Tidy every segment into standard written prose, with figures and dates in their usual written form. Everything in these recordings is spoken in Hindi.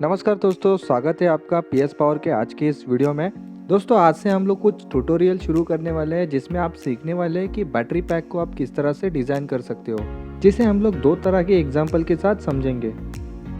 नमस्कार दोस्तों, स्वागत है आपका पीएस पावर के आज के इस वीडियो में। दोस्तों आज से हम लोग कुछ ट्यूटोरियल शुरू करने वाले हैं जिसमें आप सीखने वाले हैं कि बैटरी पैक को आप किस तरह से डिज़ाइन कर सकते हो, जिसे हम लोग दो तरह के एग्जाम्पल के साथ समझेंगे।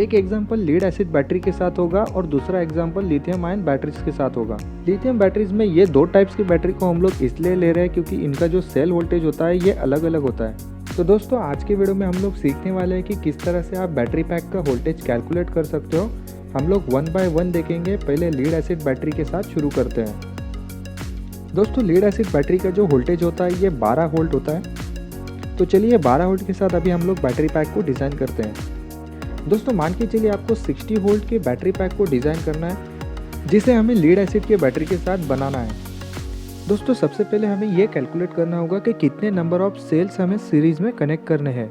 एक एग्जाम्पल लीड एसिड बैटरी के साथ होगा और दूसरा एग्जाम्पल लिथियम आयन बैटरीज के साथ होगा। लिथियम बैटरीज में ये दो टाइप्स की बैटरी को हम लोग इसलिए ले रहे हैं क्योंकि इनका जो सेल वोल्टेज होता है ये अलग अलग होता है। तो दोस्तों आज के वीडियो में हम लोग सीखने वाले हैं कि किस तरह से आप बैटरी पैक का वोल्टेज कैलकुलेट कर सकते हो। हम लोग वन बाय वन देखेंगे। पहले लीड एसिड बैटरी के साथ शुरू करते हैं। दोस्तों लीड एसिड बैटरी का जो वोल्टेज होता है ये 12 वोल्ट होता है। तो चलिए 12 वोल्ट के साथ अभी हम लोग बैटरी पैक को डिज़ाइन करते हैं। दोस्तों मान के चलिए आपको 60 वोल्ट के बैटरी पैक को डिज़ाइन करना है, जिसे हमें लीड एसिड के बैटरी के साथ बनाना है। दोस्तों सबसे पहले हमें ये कैलकुलेट करना होगा कि कितने नंबर ऑफ सेल्स हमें सीरीज में कनेक्ट करने हैं।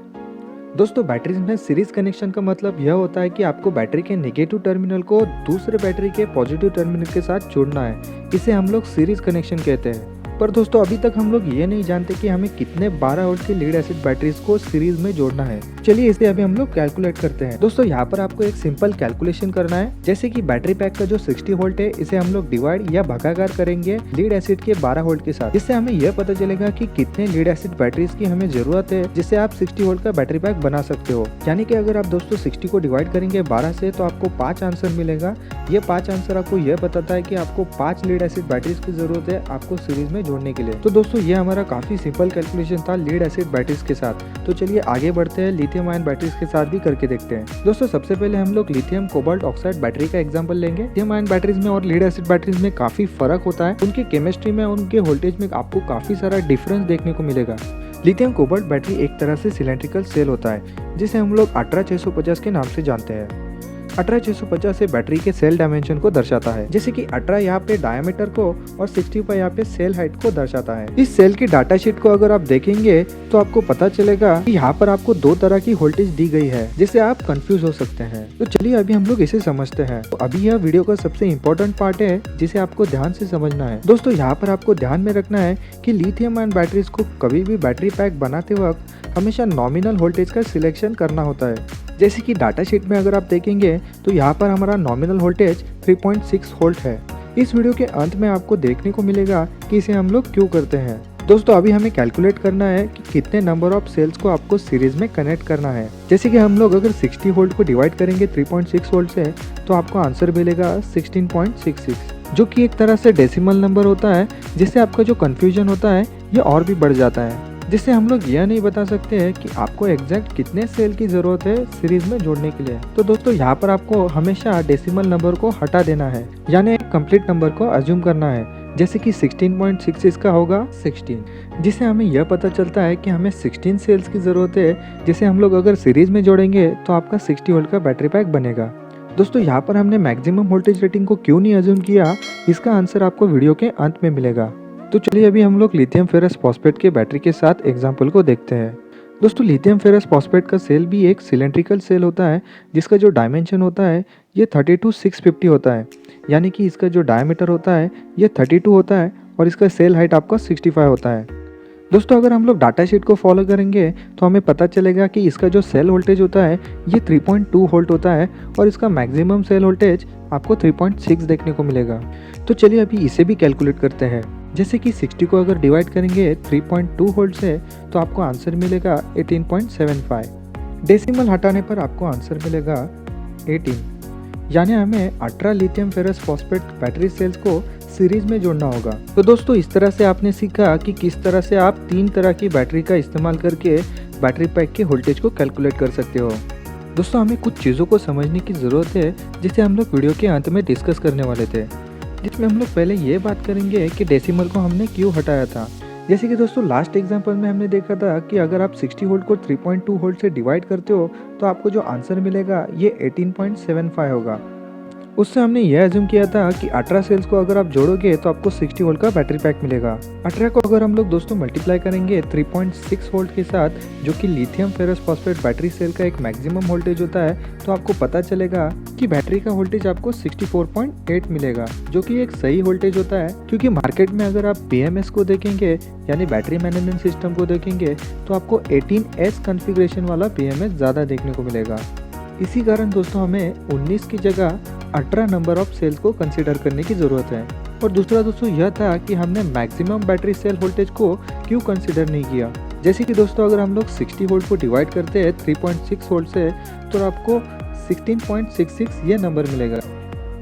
दोस्तों बैटरीज में सीरीज कनेक्शन का मतलब यह होता है कि आपको बैटरी के नेगेटिव टर्मिनल को दूसरे बैटरी के पॉजिटिव टर्मिनल के साथ जोड़ना है। इसे हम लोग सीरीज कनेक्शन कहते हैं। पर दोस्तों अभी तक हम लोग ये नहीं जानते कि हमें कितने 12 वोल्ट के लीड एसिड बैटरीज को सीरीज में जोड़ना है। चलिए इसे अभी हम लोग कैलकुलेट करते हैं। दोस्तों यहाँ पर आपको एक सिंपल कैलकुलेशन करना है, जैसे कि बैटरी पैक का जो 60 वोल्ट है इसे हम लोग डिवाइड या भागाकार करेंगे लीड एसिड के 12 वोल्ट के साथ, जिससे हमें यह पता चलेगा कि कितने लीड एसिड बैटरीज की हमें जरूरत है, जिससे आप 60 वोल्ट का बैटरी पैक बना सकते हो। यानी कि अगर आप दोस्तों 60 को डिवाइड करेंगे 12 से तो आपको 5 आंसर मिलेगा। ये 5 आंसर आपको यह बताता है कि आपको 5 लीड एसिड बैटरीज की जरूरत है आपको सीरीज में जोड़ने के लिए। तो दोस्तों ये हमारा काफी सिंपल कैलकुलेशन था लीड एसिड बैटरीज के साथ। तो चलिए आगे बढ़ते हैं, लिथियम आयन बैटरीज के साथ भी करके देखते हैं। दोस्तों सबसे पहले हम लोग लिथियम कोबाल्ट ऑक्साइड बैटरी का एग्जांपल लेंगे। लिथियम आयन बैटरीज में और लीड एसिड बैटरीज में काफी फर्क होता है। उनके केमिस्ट्री में, उनके वोल्टेज में आपको काफी सारा डिफरेंस देखने को मिलेगा। लिथियम कोबाल्ट बैटरी एक तरह से सिलेंड्रिकल सेल होता है, जिसे हम लोग 18650 के नाम से जानते हैं। 18650 से बैटरी के सेल डायमेंशन को दर्शाता है, जैसे कि 18 यहाँ पे डायमीटर को और 65 यहाँ पे सेल हाइट को दर्शाता है। इस सेल की डाटा शीट को अगर आप देखेंगे तो आपको पता चलेगा कि यहाँ पर आपको दो तरह की वोल्टेज दी गई है, जिससे आप कंफ्यूज हो सकते हैं। तो चलिए अभी हम लोग इसे समझते हैं। तो अभी यह वीडियो का सबसे इम्पोर्टेंट पार्ट है, जिसे आपको ध्यान से समझना है। दोस्तों यहाँ पर आपको ध्यान में रखना है कि लिथियम आयन बैटरीज को कभी भी बैटरी पैक बनाते वक्त हमेशा नॉमिनल वोल्टेज का सिलेक्शन करना होता है। जैसे कि डाटा शीट में अगर आप देखेंगे तो यहाँ पर हमारा नॉमिनल वोल्टेज 3.6 वोल्ट है। इस वीडियो के अंत में आपको देखने को मिलेगा कि इसे हम लोग क्यों करते हैं। दोस्तों अभी हमें कैलकुलेट करना है कि कितने नंबर ऑफ सेल्स को आपको सीरीज में कनेक्ट करना है। जैसे कि हम लोग अगर 60 वोल्ट को डिवाइड करेंगे 3.6 वोल्ट से तो आपको आंसर मिलेगा 16.66, जो कि एक तरह से डेसिमल नंबर होता है, जिससे आपका जो कन्फ्यूजन होता है ये और भी बढ़ जाता है। जिससे हम लोग यह नहीं बता सकते हैं कि आपको एग्जैक्ट कितने सेल की जरूरत है सीरीज में जोड़ने के लिए। तो दोस्तों यहाँ पर आपको हमेशा डेसिमल नंबर को हटा देना है, यानी एक कंप्लीट नंबर को अज्यूम करना है। जैसे कि 16.66 का होगा 16, जिससे हमें यह पता चलता है कि हमें 16 सेल्स की जरूरत है, जिसे हम लोग अगर सीरीज में जोड़ेंगे तो आपका 60 वोल्ट का बैटरी पैक बनेगा। दोस्तों यहाँ पर हमने मैक्सिमम वोल्टेज रेटिंग को क्यों नहीं अज्यूम किया, इसका आंसर आपको वीडियो के अंत में मिलेगा। तो चलिए अभी हम लोग लिथियम फेरस फॉस्फेट के बैटरी के साथ एग्जांपल को देखते हैं। दोस्तों लिथियम फेरस फॉस्फेट का सेल भी एक सिलेंड्रिकल सेल होता है, जिसका जो डायमेंशन होता है ये 32/650 होता है। यानी कि इसका जो डायमीटर होता है ये 32 होता है और इसका सेल हाइट आपका 65 होता है। दोस्तों अगर हम लोग डाटा शीट को फॉलो करेंगे तो हमें पता चलेगा कि इसका जो सेल वोल्टेज होता है ये 3.2 वोल्ट होता है और इसका मैक्सिमम सेल वोल्टेज आपको 3.6 देखने को मिलेगा। तो चलिए अभी इसे भी कैलकुलेट करते हैं। जैसे कि 60 को अगर डिवाइड करेंगे 3.2 वोल्ट से तो आपको आंसर मिलेगा 18.75। डेसिमल हटाने पर आपको आंसर मिलेगा 18। यानी हमें 18 lithium ferrous phosphate battery cells को सीरीज में जोड़ना होगा। तो दोस्तों इस तरह से आपने सीखा कि किस तरह से आप 3 तरह की बैटरी का इस्तेमाल करके बैटरी पैक के वोल्टेज को कैलकुलेट कर सकते हो। दोस्तों हमें कुछ चीज़ों को समझने की ज़रूरत है, जिसे हम लोग वीडियो के अंत में डिस्कस करने वाले थे, जिसमें हम लोग पहले ये बात करेंगे कि डेसिमल को हमने क्यों हटाया था। जैसे कि दोस्तों लास्ट एग्जांपल में हमने देखा था कि अगर आप 60 वोल्ट को 3.2 वोल्ट से डिवाइड करते हो तो आपको जो आंसर मिलेगा ये 18.75 होगा। उससे हमने यह अज्यूम किया था कि 18 सेल्स को अगर आप जोड़ोगे तो आपको 60 वोल्ट का बैटरी पैक मिलेगा। 18 को अगर हम लोग दोस्तों मल्टीप्लाई करेंगे 3.6 वोल्ट के साथ, जो कि lithium ferrous phosphate battery cell का एक मैक्सिमम वोल्टेज होता है, तो आपको पता चलेगा कि बैटरी का वोल्टेज आपको 64.8 मिलेगा, जो कि एक सही वोल्टेज होता है। क्योंकि मार्केट में अगर आप BMS को देखेंगे यानी बैटरी मैनेजमेंट सिस्टम को देखेंगे तो आपको 18S कॉन्फ़िगरेशन वाला BMS ज़्यादा देखने को मिलेगा। इसी कारण दोस्तों हमें 19 की जगह 18 नंबर ऑफ सेल्स को कंसीडर करने की ज़रूरत है। और दूसरा दोस्तों यह था कि हमने मैक्सिमम बैटरी सेल वोल्टेज को क्यों कंसीडर नहीं किया। जैसे कि दोस्तों अगर हम लोग 60 वोल्ट को डिवाइड करते हैं 3.6 वोल्ट से तो आपको 16.66 ये नंबर मिलेगा।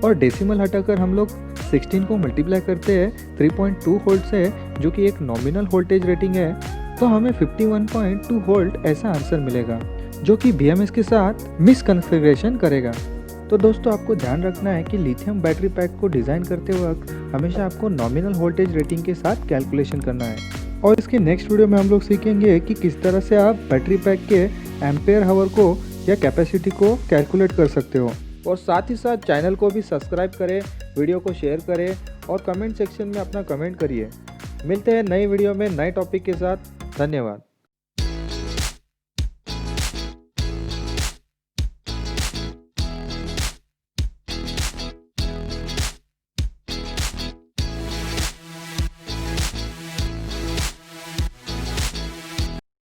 और डेसिमल हटाकर हम लोग 16 को मल्टीप्लाई करते हैं 3.2 वोल्ट से, जो कि एक नॉमिनल वोल्टेज रेटिंग है, तो हमें 51.2 वोल्ट ऐसा आंसर मिलेगा, जो कि BMS के साथ मिसकन्फिगरेशन करेगा। तो दोस्तों आपको ध्यान रखना है कि लिथियम बैटरी पैक को डिज़ाइन करते वक्त हमेशा आपको नॉमिनल वोल्टेज रेटिंग के साथ कैलकुलेशन करना है। और इसके नेक्स्ट वीडियो में हम लोग सीखेंगे कि किस तरह से आप बैटरी पैक के एम्पेयर हावर को या कैपेसिटी को कैलकुलेट कर सकते हो। और साथ ही साथ चैनल को भी सब्सक्राइब करें, वीडियो को शेयर करें और कमेंट सेक्शन में अपना कमेंट करिए। मिलते हैं नई वीडियो में नए टॉपिक के साथ। धन्यवाद।